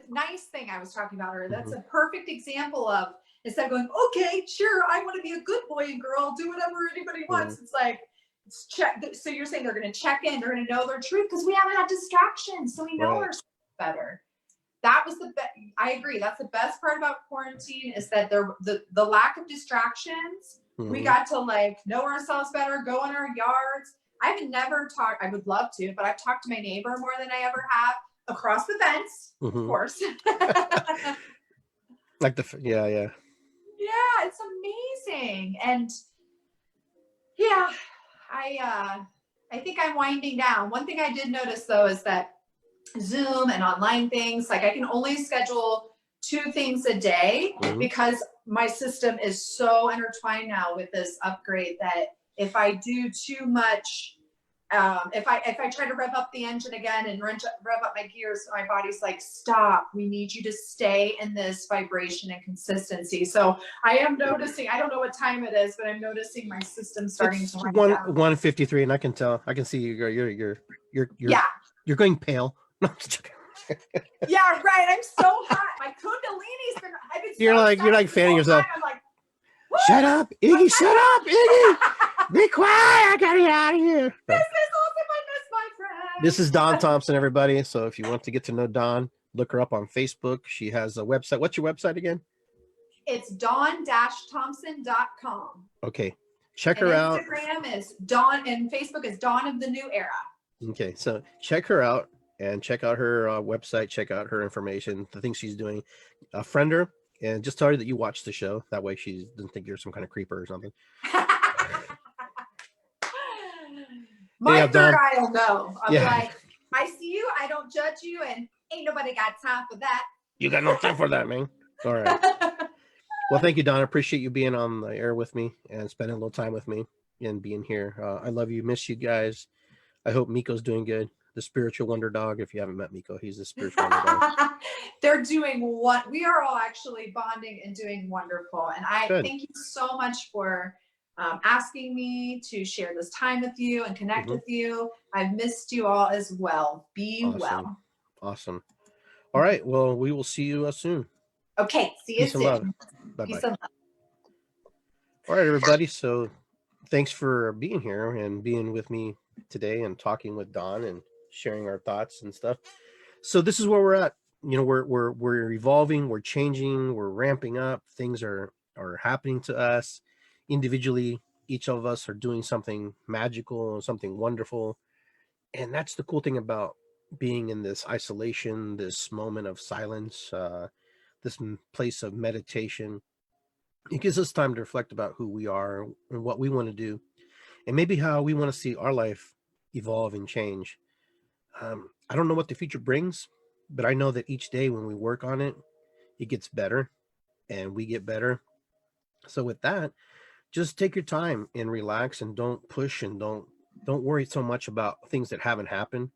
nice thing I was talking about earlier. That's a perfect example of, instead of going, okay, sure, I want to be a good boy and girl, do whatever anybody wants. It's like, check. So you're saying they're going to check in, they're going to know their truth because we haven't had distractions, so we know ourselves better. That was I agree. That's the best part about quarantine, is that the lack of distractions. We got to know ourselves better, go in our yards. I've never talked, I would love to, but I've talked to my neighbor more than I ever have across the fence, of course. Yeah, it's amazing. And I think I'm winding down. One thing I did notice though is that Zoom and online things, I can only schedule 2 things a day because my system is so intertwined now with this upgrade that if I do too much, if I try to rev up the engine again and rev up my gears, my body's like, stop, we need you to stay in this vibration and consistency. So I am noticing, I don't know what time it is, but I'm noticing my system starting to wind down. 1:53, and I can tell. I can see you're going pale. No, I'm just joking. Yeah, right. I'm so hot. My kundalini's been. I've been you're like fanning yourself. I'm like, shut up, Iggy. Shut up, Iggy. Be quiet. I gotta get out of here. This is awesomeness, my friend. This is Dawn Thompson, everybody. So if you want to get to know Dawn, look her up on Facebook. She has a website. What's your website again? It's dawn-thompson.com. Okay. Check her out. Instagram is Dawn, and Facebook is Dawn of the New Era. Okay. So check her out and check out her website. Check out her information, the things she's doing. Friend her. And just tell her that you watch the show. That way she doesn't think you're some kind of creeper or something. My third Don. eye will know. I'll be Yeah. like, I see you, I don't judge you, and ain't nobody got time for that. You got no time for that, man. All right. Well, thank you, Don. I appreciate you being on the air with me and spending a little time with me and being here. I love you. Miss you guys. I hope Miko's doing good. The spiritual wonder dog. If you haven't met Miko, he's the spiritual wonder dog. They're doing what we are all actually bonding and doing wonderful. And I thank you so much for asking me to share this time with you and connect with you. I've missed you all as well. Be well. Awesome. All right. Well, we will see you soon. Okay. See you Peace soon. And love. Bye-bye. Peace and love. All right, everybody. So thanks for being here and being with me today and talking with Don and sharing our thoughts and stuff. So this is where we're at. You know, we're evolving, we're changing, we're ramping up. Things are happening to us individually. Each of us are doing something magical, something wonderful. And that's the cool thing about being in this isolation, this moment of silence, this place of meditation. It gives us time to reflect about who we are and what we want to do, and maybe how we want to see our life evolve and change. I don't know what the future brings, but I know that each day when we work on it, it gets better and we get better. So with that, just take your time and relax and don't push and don't worry so much about things that haven't happened,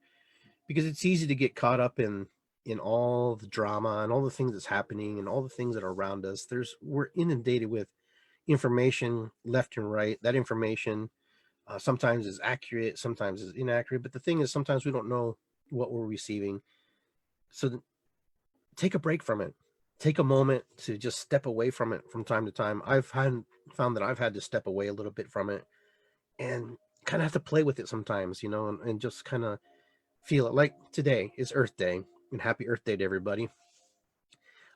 because it's easy to get caught up in all the drama and all the things that's happening and all the things that are around us. We're inundated with information left and right. That information sometimes is accurate, sometimes is inaccurate. But the thing is, sometimes we don't know what we're receiving. So take a break from it. Take a moment to just step away from it from time to time. I've found that I've had to step away a little bit from it and kind of have to play with it sometimes, you know, and just kind of feel it. Like today is Earth Day, and happy Earth Day to everybody.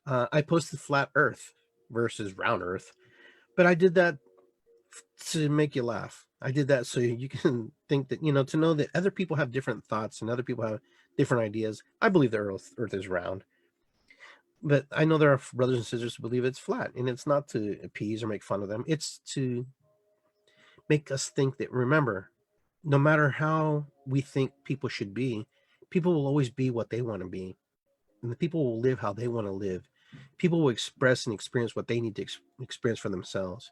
I posted flat Earth versus round Earth, but I did that to make you laugh. I did that so you can think that, you know, to know that other people have different thoughts and other people have different ideas. I believe the Earth is round, but I know there are brothers and sisters who believe it's flat, and it's not to appease or make fun of them. It's to make us think that, remember, no matter how we think people should be, people will always be what they want to be, and the people will live how they want to live. People will express and experience what they need to experience for themselves.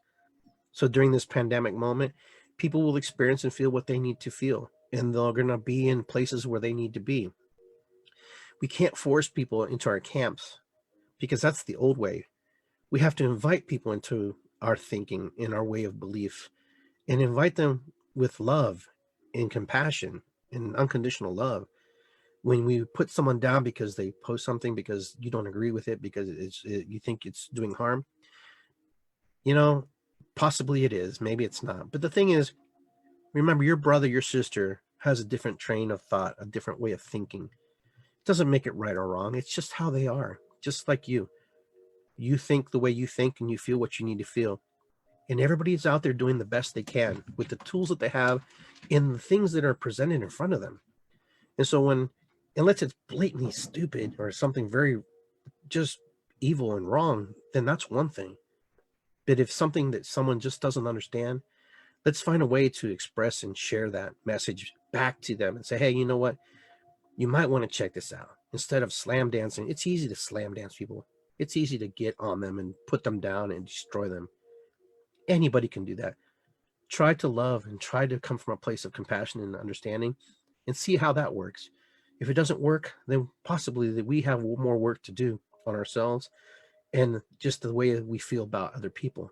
So during this pandemic moment, people will experience and feel what they need to feel, and they're going to be in places where they need to be. We can't force people into our camps, because that's the old way. We have to invite people into our thinking and our way of belief, and invite them with love and compassion and unconditional love. When we put someone down because they post something, because you don't agree with it, because you think it's doing harm, you know, possibly it is, maybe it's not. But the thing is, remember, your brother, your sister has a different train of thought, a different way of thinking. It doesn't make it right or wrong. It's just how they are, just like you. You think the way you think and you feel what you need to feel. And everybody's out there doing the best they can with the tools that they have and the things that are presented in front of them. And so unless it's blatantly stupid or something very just evil and wrong, then that's one thing. But if something that someone just doesn't understand, let's find a way to express and share that message back to them and say, hey, you know what? You might want to check this out. Instead of slam dancing, it's easy to slam dance people. It's easy to get on them and put them down and destroy them. Anybody can do that. Try to love and try to come from a place of compassion and understanding and see how that works. If it doesn't work, then possibly that we have more work to do on ourselves and just the way we feel about other people.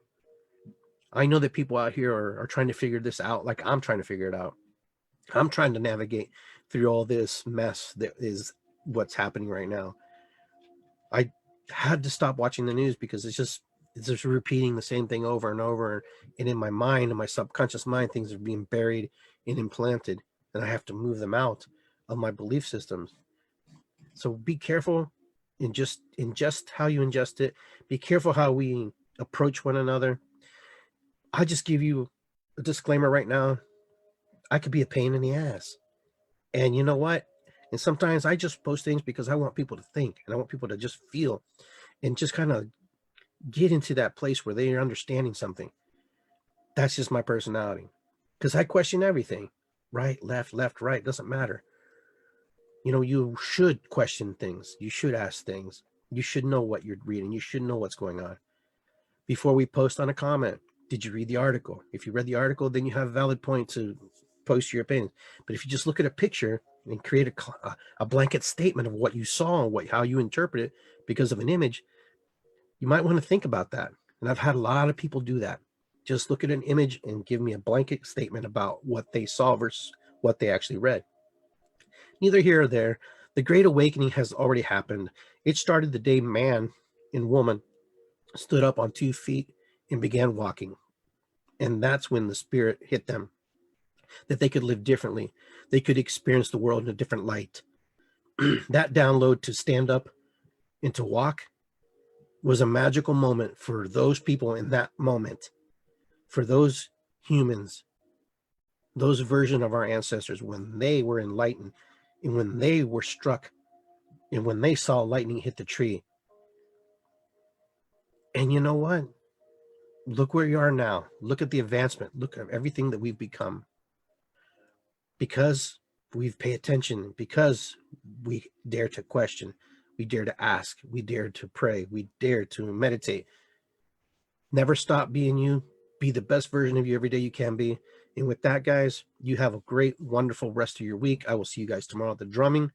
I know that people out here are trying to figure this out like I'm trying to figure it out. I'm trying to navigate through all this mess that is what's happening right now. I had to stop watching the news because it's just repeating the same thing over and over. And in my mind, in my subconscious mind, things are being buried and implanted, and I have to move them out of my belief systems. So be careful in just how you ingest it. Be careful how we approach one another. I just give you a disclaimer right now. I could be a pain in the ass. And you know what? And sometimes I just post things because I want people to think and I want people to just feel and just kind of get into that place where they are understanding something. That's just my personality, because I question everything. Right, left, right, doesn't matter. You know, you should question things. You should ask things. You should know what you're reading. You should know what's going on. Before we post on a comment, did you read the article? If you read the article, then you have a valid point to post your opinion. But if you just look at a picture and create a blanket statement of what you saw and how you interpret it because of an image, you might want to think about that. And I've had a lot of people do that. Just look at an image and give me a blanket statement about what they saw versus what they actually read. Neither here or there. The Great Awakening has already happened. It started the day man and woman stood up on 2 feet and began walking. And that's when the spirit hit them, that they could live differently. They could experience the world in a different light. That download to stand up and to walk was a magical moment for those people in that moment, for those humans, those version of our ancestors, when they were enlightened and when they were struck and when they saw lightning hit the tree. And you know what? Look where you are now. Look at the advancement. Look at everything that we've become. Because we've paid attention, because we dare to question, we dare to ask, we dare to pray, we dare to meditate. Never stop being you. Be the best version of you every day you can be. And with that, guys, you have a great, wonderful rest of your week. I will see you guys tomorrow at the drumming.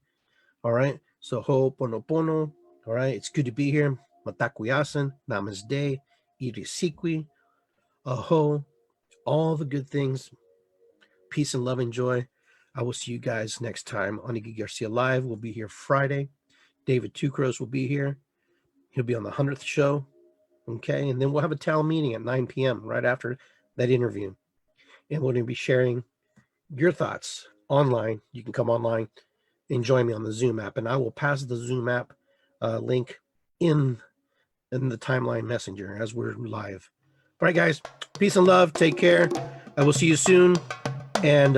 All right. So ho'oponopono. All right. It's good to be here. Matakuyasan, namaste, irisikwi, aho, all the good things. Peace and love and joy. I will see you guys next time on Iggy Garcia Live. We'll be here Friday. David Two Crows will be here. He'll be on the 100th show. Okay. And then we'll have a town meeting at 9 p.m. right after that interview. And we're going to be sharing your thoughts online. You can come online and join me on the Zoom app. And I will pass the Zoom app link in the timeline messenger as we're live. All right, guys. Peace and love. Take care. I will see you soon. And